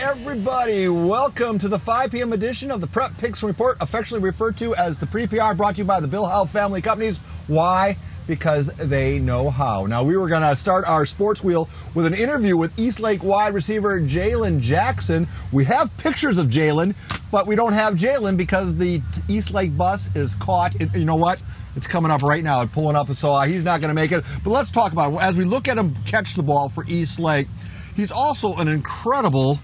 everybody. Welcome to the 5 p.m. edition of the Prep Picks Report, affectionately referred to as the Pre-PPR, brought to you by the Bill Howe Family Companies. Why? Because they know how. Now, we were going to start our sports wheel with an interview with Eastlake wide receiver Jalen Jackson. We have pictures of Jalen, but we don't have Jalen because the Eastlake bus is caught. You know what? It's coming up right now and pulling up, so he's not going to make it. But let's talk about it. As we look at him catch the ball for Eastlake, he's also an incredible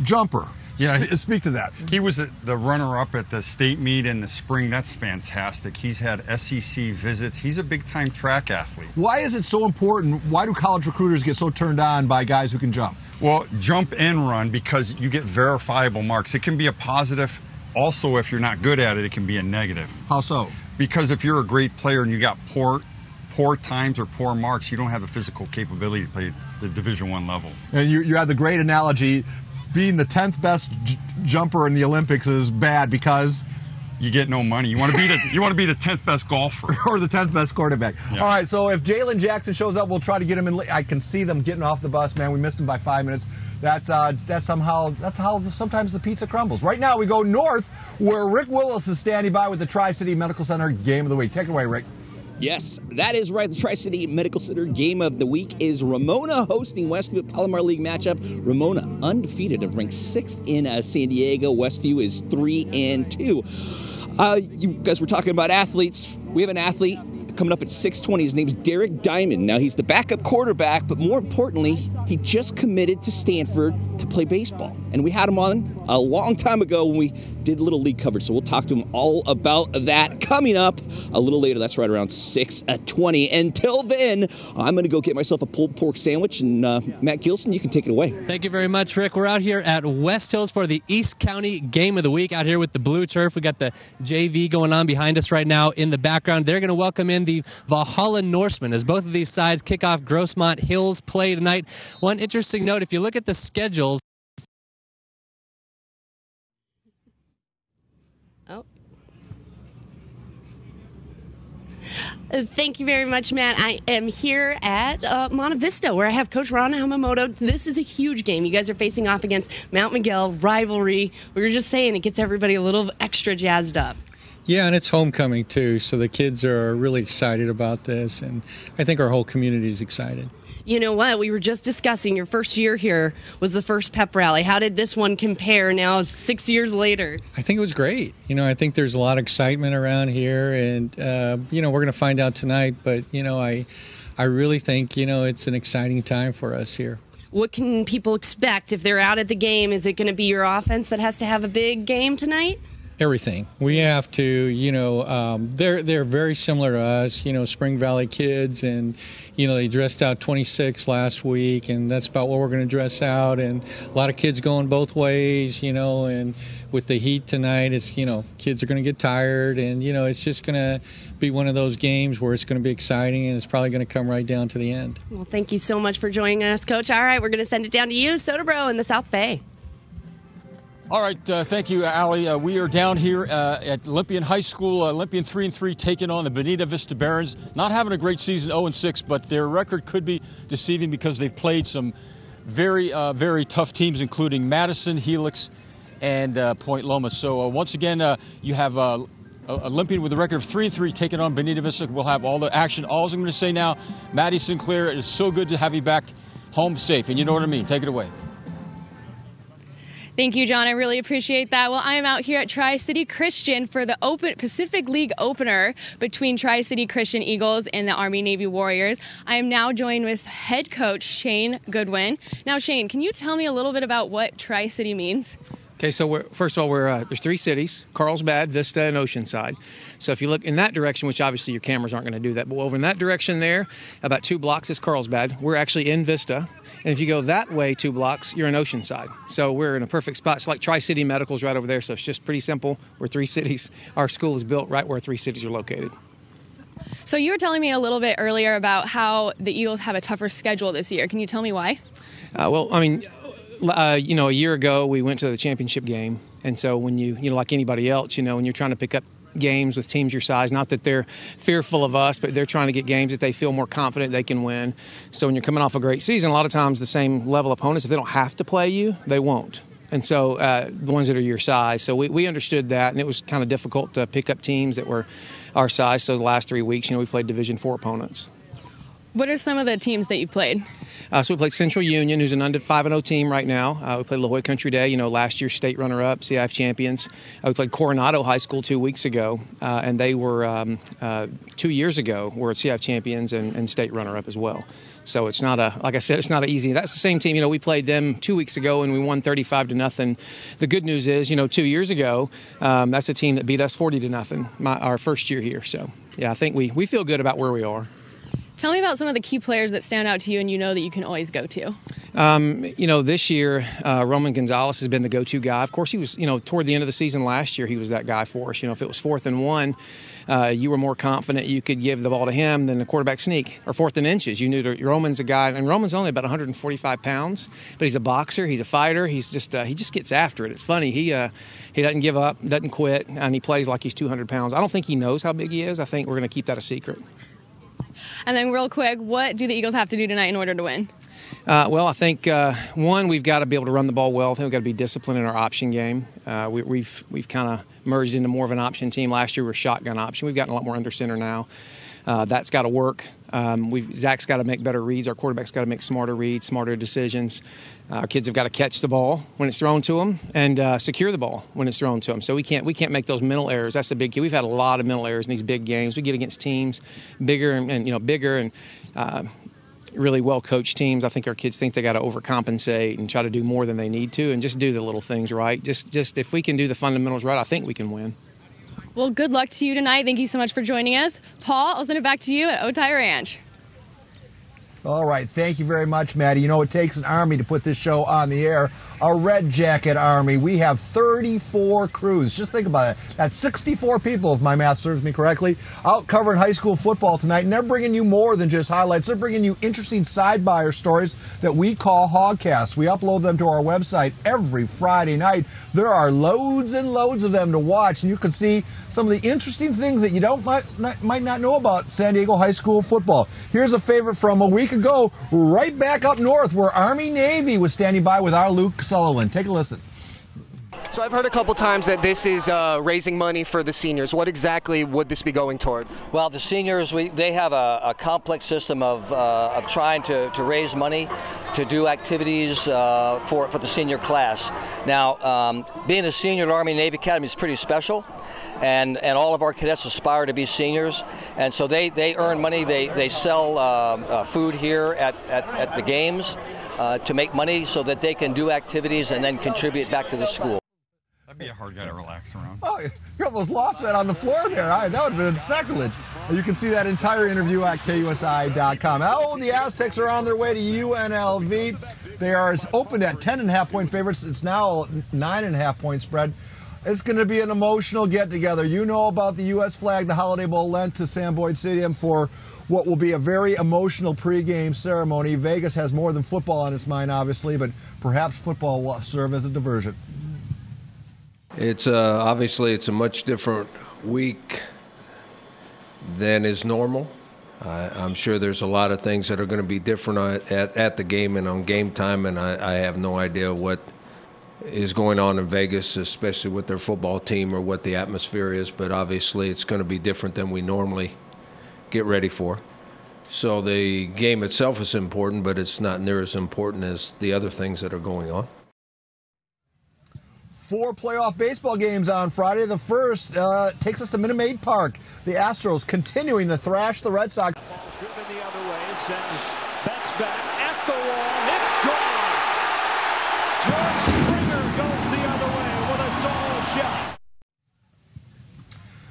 jumper. Yeah, speak to that. He was the runner-up at the state meet in the spring. That's fantastic. He's had SEC visits. He's a big-time track athlete. Why is it so important? Why do college recruiters get so turned on by guys who can jump? Well, jump and run because you get verifiable marks. It can be a positive. Also, if you're not good at it, it can be a negative. How so? Because if you're a great player and you got poor times or poor marks, you don't have the physical capability to play at the Division I level. And you had the great analogy. Being the 10th best jumper in the Olympics is bad because you get no money. You want to be the 10th best golfer or the 10th best quarterback. Yeah. All right, so if Jalen Jackson shows up, we'll try to get him in. I can see them getting off the bus, man. We missed him by 5 minutes. That's how sometimes the pizza crumbles. Right now we go north where Rick Willis is standing by with the Tri-City Medical Center Game of the Week. Take it away, Rick. Yes, that is right. The Tri-City Medical Center Game of the Week is Ramona hosting Westview at Palomar League matchup. Ramona undefeated and ranked 6th in San Diego. Westview is 3-2. You guys were talking about athletes. We have an athlete coming up at 6'20". His name's Derek Diamond. Now, he's the backup quarterback, but more importantly, he just committed to Stanford to play baseball. And we had him on a long time ago when we did Little League coverage, so we'll talk to him all about that coming up a little later. That's right around 6:20. Until then, I'm going to go get myself a pulled pork sandwich, and Matt Gilson, you can take it away. Thank you very much, Rick. We're out here at West Hills for the East County Game of the Week, out here with the blue turf. We got the JV going on behind us right now in the background. They're going to welcome in the Valhalla Norsemen as both of these sides kick off Grossmont Hills play tonight. One interesting note, if you look at the schedules, Thank you very much, Matt. I am here at Monte Vista, where I have Coach Ron Hamamoto. This is a huge game. You guys are facing off against Mount Miguel, rivalry. We were just saying it gets everybody a little extra jazzed up. Yeah, and it's homecoming, too, so the kids are really excited about this, and I think our whole community is excited. You know what? We were just discussing your first year here was the first pep rally. How did this one compare now 6 years later? I think it was great. I think there's a lot of excitement around here, and, we're going to find out tonight. But, I really think, it's an exciting time for us here. What can people expect if they're out at the game? Is it going to be your offense that has to have a big game tonight? Everything. We have to, they're very similar to us, Spring Valley kids, and, they dressed out 26 last week, and that's about what we're going to dress out, and a lot of kids going both ways, and with the heat tonight, it's, kids are going to get tired, and, it's just going to be one of those games where it's going to be exciting, and it's probably going to come right down to the end. Well, thank you so much for joining us, Coach. All right, we're going to send it down to you, Soderbro in the South Bay. All right, thank you, Allie. We are down here at Olympian High School. Olympian 3-3 taking on the Bonita Vista Barons. Not having a great season, 0-6, but their record could be deceiving because they've played some very, very tough teams, including Madison, Helix, and Point Loma. So once again, you have Olympian with a record of 3-3 taking on Bonita Vista. We'll have all the action. All I'm going to say now, Maddie Sinclair, it is so good to have you back home safe, and you know what I mean. Take it away. Thank you, John. I really appreciate that. Well, I am out here at Tri-City Christian for the Pacific League opener between Tri-City Christian Eagles and the Army-Navy Warriors. I am now joined with head coach Shane Goodwin. Now, Shane, can you tell me a little bit about what Tri-City means? Okay, so first of all, there's 3 cities, Carlsbad, Vista, and Oceanside. So if you look in that direction, which obviously your cameras aren't going to do that, but over in that direction there, about 2 blocks is Carlsbad. We're actually in Vista. And if you go that way 2 blocks, you're in Oceanside. So we're in a perfect spot. It's like Tri-City Medical's right over there, so it's just pretty simple. We're 3 cities. Our school is built right where 3 cities are located. So you were telling me a little bit earlier about how the Eagles have a tougher schedule this year. Can you tell me why? A year ago we went to the championship game. And so when you like anybody else, when you're trying to pick up games with teams your size. Not that they're fearful of us, but they're trying to get games that they feel more confident they can win. So when you're coming off a great season, a lot of times the same level opponents, if they don't have to play you, they won't. And so the ones that are your size. So we understood that, and it was kind of difficult to pick up teams that were our size. So the last 3 weeks, we played Division IV opponents. What are some of the teams that you played? So we played Central Union, who's an under 5-0 team right now. We played La Jolla Country Day, last year's state runner-up, CIF champions. We played Coronado High School 2 weeks ago, and they were 2 years ago were CIF champions and state runner-up as well. So it's not like I said, it's not easy. That's the same team. We played them 2 weeks ago and we won 35-0. The good news is, 2 years ago, that's a team that beat us 40-0 our first year here. So yeah, I think we feel good about where we are. Tell me about some of the key players that stand out to you and that you can always go to. This year, Roman Gonzalez has been the go-to guy. Of course, he was, toward the end of the season last year, he was that guy for us. If it was 4th and 1, you were more confident you could give the ball to him than the quarterback sneak, or 4th and inches. You knew that Roman's a guy, and Roman's only about 145 pounds, but he's a boxer, he's a fighter, he just gets after it. It's funny, he doesn't give up, doesn't quit, and he plays like he's 200 pounds. I don't think he knows how big he is. I think we're going to keep that a secret. And then real quick, what do the Eagles have to do tonight in order to win? I think, one, we've got to be able to run the ball well. I think we've got to be disciplined in our option game. We've kind of merged into more of an option team. Last year we were shotgun option. We've gotten a lot more under center now. That's got to work. Zach's got to make better reads. Our quarterback's got to make smarter reads, smarter decisions. Our kids have got to catch the ball when it's thrown to them and secure the ball when it's thrown to them. So we can't make those mental errors. That's the big key. We've had a lot of mental errors in these big games. We get against teams bigger and really well-coached teams. I think our kids think they got to overcompensate and try to do more than they need to and just do the little things right. Just if we can do the fundamentals right, I think we can win. Well, good luck to you tonight. Thank you so much for joining us. Paul, I'll send it back to you at Otay Ranch. All right. Thank you very much, Maddie. It takes an army to put this show on the air. A Red Jacket Army. We have 34 crews. Just think about it. That's 64 people, if my math serves me correctly, out covering high school football tonight. And they're bringing you more than just highlights. They're bringing you interesting side-buyer stories that we call Hogcasts. We upload them to our website every Friday night. There are loads and loads of them to watch, and you can see some of the interesting things that you might not know about San Diego high school football. Here's a favorite from a week ago, right back up north, where Army-Navy was standing by with our Luke Sullivan. Take a listen. So I've heard a couple times that this is raising money for the seniors. What exactly would this be going towards? Well, the seniors, they have a complex system of trying to raise money to do activities for the senior class. Now, being a senior at Army-Navy Academy is pretty special. And all of our cadets aspire to be seniors, and so they earn money. They sell food here at the games to make money so that they can do activities and then contribute back to the school. That'd be a hard guy to relax around. Oh, you almost lost that on the floor there. That would have been sacrilege. You can see that entire interview at KUSI.com. Oh, the Aztecs are on their way to UNLV. They are opened at 10.5-point favorites. It's now a 9.5-point spread. It's going to be an emotional get-together. You know about the U.S. flag the Holiday Bowl lent to Sam Boyd Stadium for what will be a very emotional pregame ceremony. Vegas has more than football on its mind, obviously, but perhaps football will serve as a diversion. It's obviously it's a much different week than is normal. I'm sure there's a lot of things that are going to be different at the game and on game time, and I have no idea what is going on in Vegas, especially with their football team or what the atmosphere is, but obviously it's going to be different than we normally get ready for. So the game itself is important, but it's not near as important as the other things that are going on. 4 playoff baseball games on Friday. The first takes us to Minute Maid Park. The Astros continuing to thrash the Red Sox. Ball's driven the other way. Sends Betts back at the wall. It's gone. George Springer goes the other way with a solo shot.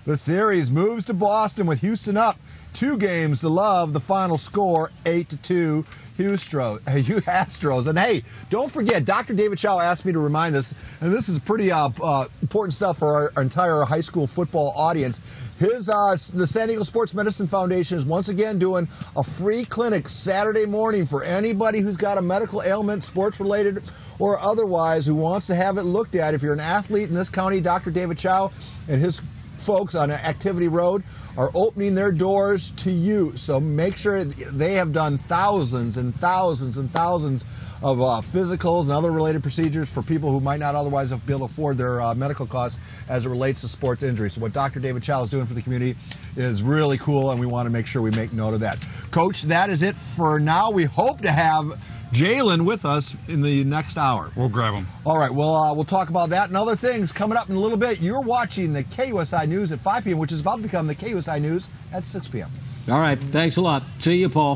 The series moves to Boston with Houston up 2 games to love. The final score 8-2. Astros. And hey, don't forget, Dr. David Chow asked me to remind this, and this is pretty important stuff for our entire high school football audience. The San Diego Sports Medicine Foundation is once again doing a free clinic Saturday morning for anybody who's got a medical ailment, sports-related or otherwise, who wants to have it looked at. If you're an athlete in this county, Dr. David Chow and his folks on Activity Road are opening their doors to you. So make sure they have done thousands and thousands and thousands of physicals and other related procedures for people who might not otherwise be able to afford their medical costs as it relates to sports injury. So what Dr. David Chow is doing for the community is really cool, and we want to make sure we make note of that. Coach, that is it for now. We hope to have Jalen with us in the next hour. We'll grab him. All right, well, we'll talk about that and other things coming up in a little bit. You're watching the KUSI News at 5 p.m., which is about to become the KUSI News at 6 p.m. All right, thanks a lot. See you, Paul.